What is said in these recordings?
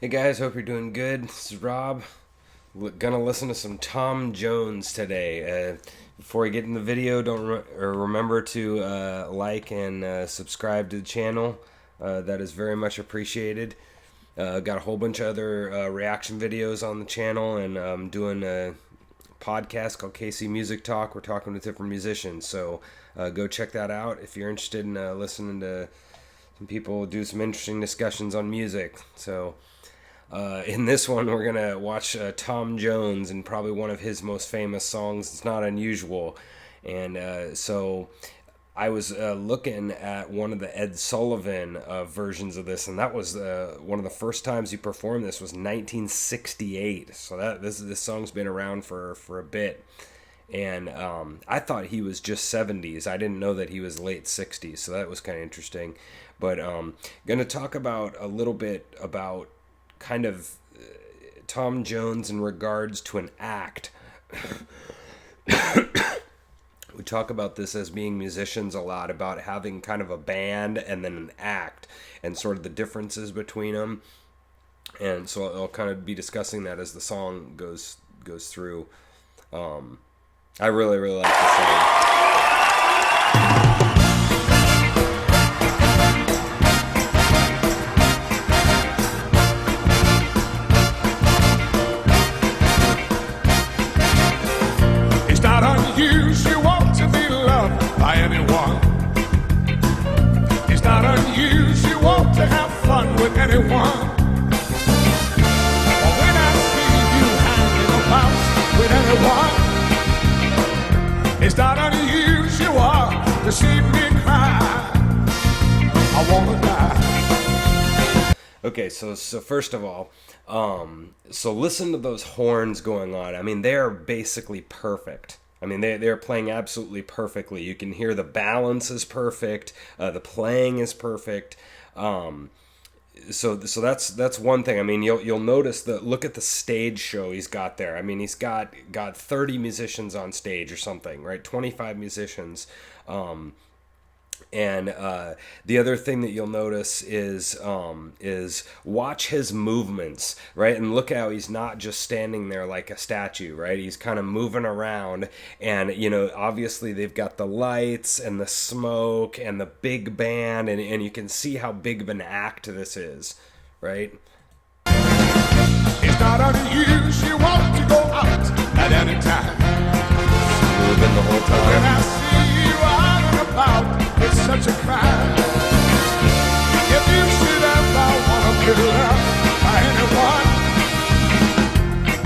Hey guys, hope you're doing good. This is Rob. Gonna listen to some Tom Jones today. Before I get in the video, remember to like and subscribe to the channel. That is very much appreciated. Got a whole bunch of other reaction videos on the channel, and I'm doing a podcast called KC Music Talk. We're talking with different musicians, so go check that out if you're interested in listening to some people do some interesting discussions on music. So in this one, we're going to watch Tom Jones and probably one of his most famous songs. It's Not Unusual. And so I was looking at one of the Ed Sullivan versions of this, and that was one of the first times he performed this was 1968. So this song's been around for a bit. And I thought he was just 70s. I didn't know that he was late 60s, so that was kind of interesting. But going to talk about a little bit about kind of Tom Jones in regards to an act. We talk about this as being musicians a lot, about having kind of a band and then an act and sort of the differences between them. And so I'll kind of be discussing that as the song goes through. I really like the song. Unusual to be loved by anyone. It's not unusual to have fun with anyone. But when I see you hanging about with anyone, it's not unusual to see me cry. I wanna die. Okay, so first of all, so listen to those horns going on. I mean, they're basically perfect. I mean, they're playing absolutely perfectly. You can hear the balance is perfect. The playing is perfect. So that's one thing. I mean, you'll notice look at the stage show he's got there. I mean, he's got 30 musicians on stage or something, right? 25 musicians. And the other thing that you'll notice is watch his movements, right? And look how he's not just standing there like a statue, right? He's kind of moving around, and obviously they've got the lights and the smoke and the big band, and you can see how big of an act this is, right? It's not unusual to go out at any time. Moving the whole time. When I see you out and about, it's such a crime. If you should ever want to be loved by anyone,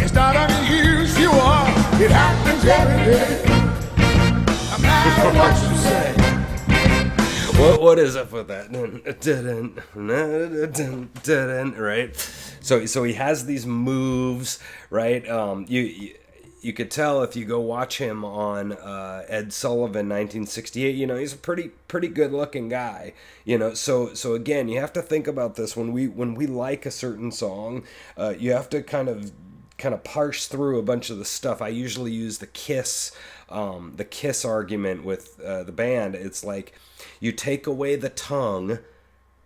it's not unusual. It happens every day. No matter what you say. What is up with that? Right? So he has these moves, right? You could tell if you go watch him on Ed Sullivan 1968, he's a pretty good looking guy, so again, you have to think about this when we like a certain song. You have to kind of parse through a bunch of the stuff. I usually use the Kiss argument with the band. It's like you take away the tongue,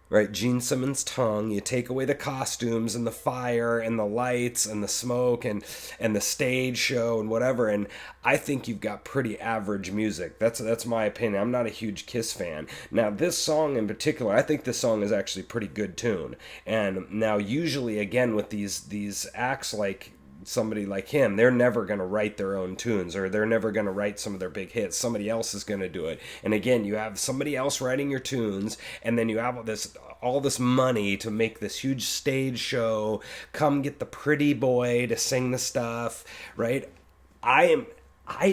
right? Gene Simmons' tongue. You take away the costumes and the fire and the lights and the smoke and the stage show and whatever, and I think you've got pretty average music. That's my opinion. I'm not a huge Kiss fan. Now, this song in particular, I think this song is actually a pretty good tune. And now, usually, again, with these acts like somebody like him, they're never going to write their own tunes, or they're never going to write some of their big hits. Somebody else is going to do it. And again, you have somebody else writing your tunes, and then you have all this money to make this huge stage show, come get the pretty boy to sing the stuff, right? I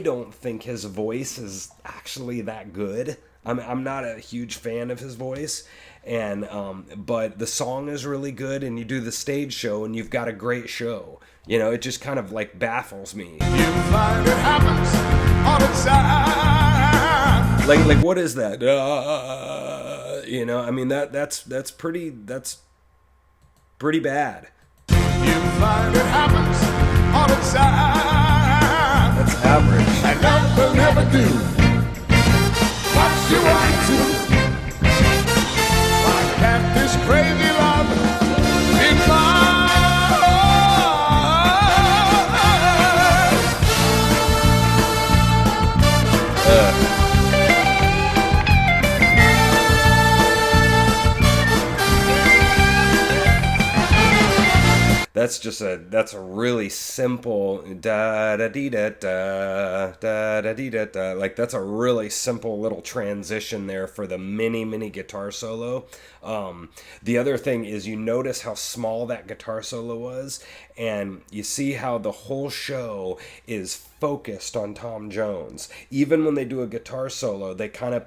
don't think his voice is actually that good. I'm not a huge fan of his voice, and but the song is really good, and you do the stage show, and you've got a great show. It just kind of like baffles me. You find it happens all the time. Like what is that? I mean that's pretty bad. You find it happens all the time. That's average. And love will never do what you want to. Why can't this crazy love be mine? that's a really simple da da dee da da da da dee da da. Like that's a really simple little transition there for the mini guitar solo. The other thing is you notice how small that guitar solo was, and you see how the whole show is focused on Tom Jones. Even when they do a guitar solo, they kind of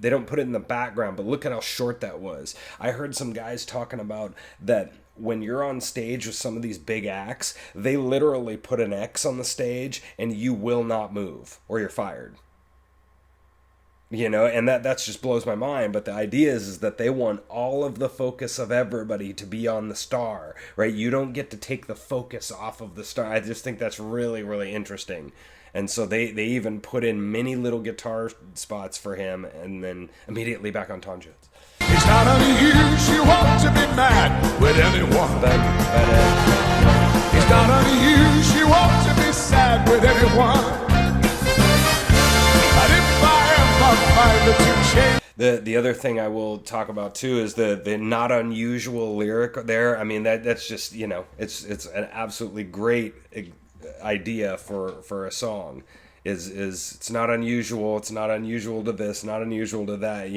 they don't put it in the background, but look at how short that was. I heard some guys talking about that when you're on stage with some of these big acts, they literally put an X on the stage and you will not move or you're fired. And that's just blows my mind. But the idea is that they want all of the focus of everybody to be on the star, right? You don't get to take the focus off of the star. I just think that's really, really interesting. And so they even put in many little guitar spots for him and then immediately back on Tom Jones. It's not unusual to be mad with anyone. It's not unusual to be sad with anyone. But if I ever find that you change. The other thing I will talk about too is the not unusual lyric there. I mean that's just it's an absolutely great idea for a song. Is it's not unusual. It's not unusual to this. Not unusual to that.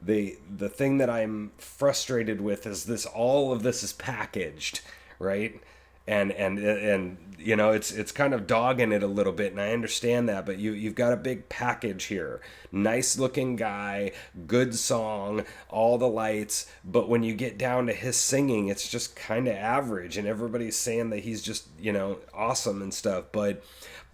The thing that I'm frustrated with is all of this is packaged, right? And it's kind of dogging it a little bit, and I understand that, but you've got a big package here. Nice looking guy, good song, all the lights, but when you get down to his singing, it's just kind of average, and everybody's saying that he's just, awesome and stuff, but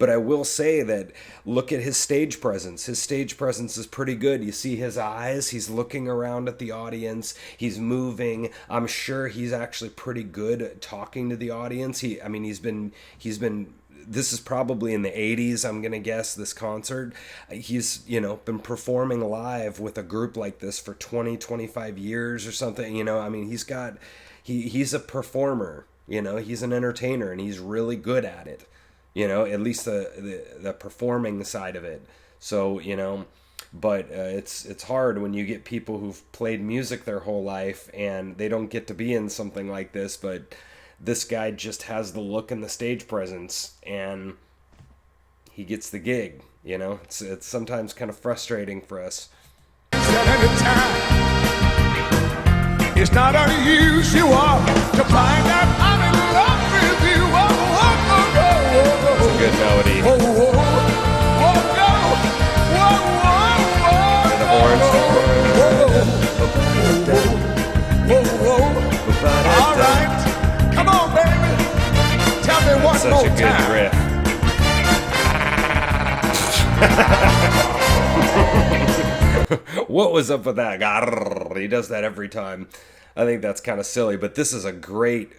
I will say that look at his stage presence. His stage presence is pretty good. You see his eyes. He's looking around at the audience. He's moving. I'm sure he's actually pretty good at talking to the audience. He's been. This is probably in the 80s, I'm going to guess, this concert. He's, been performing live with a group like this for 20, 25 years or something. He's a performer, he's an entertainer, and he's really good at it. At least the performing side of it. So, but it's hard when you get people who've played music their whole life and they don't get to be in something like this, but this guy just has the look and the stage presence and he gets the gig, It's sometimes kind of frustrating for us. It's not unusual to find out I'm in love with you. It's a good melody. And the horns. All right, come on, baby. Tell me one Such more a good time. riff. What was up with that? He does that every time. I think that's kind of silly, but this is a great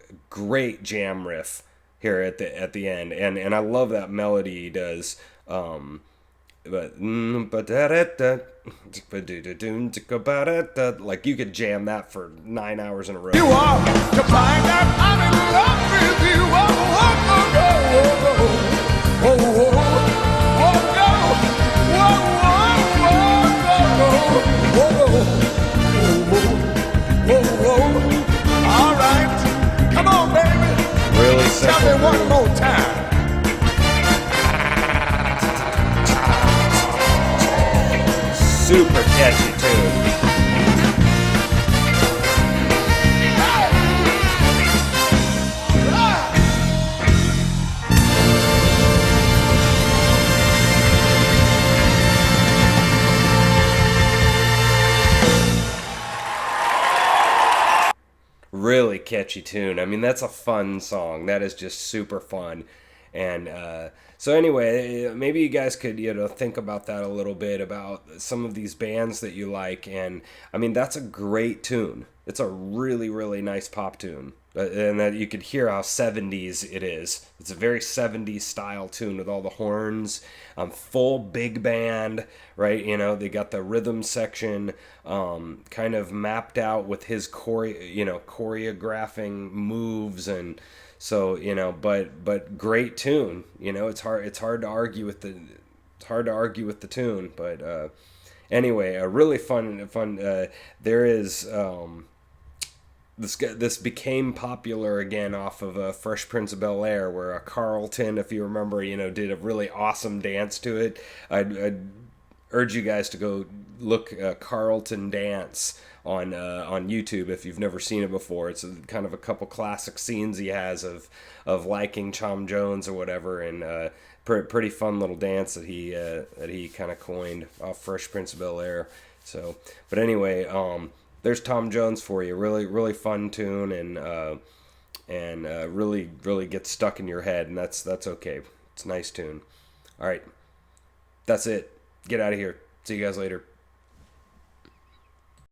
jam riff here at the end, and I love that melody he does. Like you could jam that for 9 hours in a row. You are to find out I'm in love with you. All right, come on, baby. Really Tell me one more time. Super catchy tune. Really catchy tune. I mean, that's a fun song. That is just super fun. And so anyway, maybe you guys could, think about that a little bit, about some of these bands that you like. And I mean, that's a great tune. It's a really, really nice pop tune. And that you could hear how 70s it is. It's a very 70s style tune with all the horns, full big band, right? They got the rhythm section kind of mapped out with his choreographing moves, and so but great tune. It's hard to argue with the tune, but anyway, a really fun. There is this became popular again off of Fresh Prince of Bel Air, where Carlton, if you remember, did a really awesome dance to it. I'd urge you guys to go look Carlton dance on YouTube if you've never seen it before. It's kind of a couple classic scenes he has of liking Tom Jones or whatever, and pretty fun little dance that he kind of coined off Fresh Prince of Bel Air. So, but anyway, there's Tom Jones for you. Really, really fun tune, and really, really gets stuck in your head, and that's okay. It's a nice tune. All right, that's it. Get out of here. See you guys later.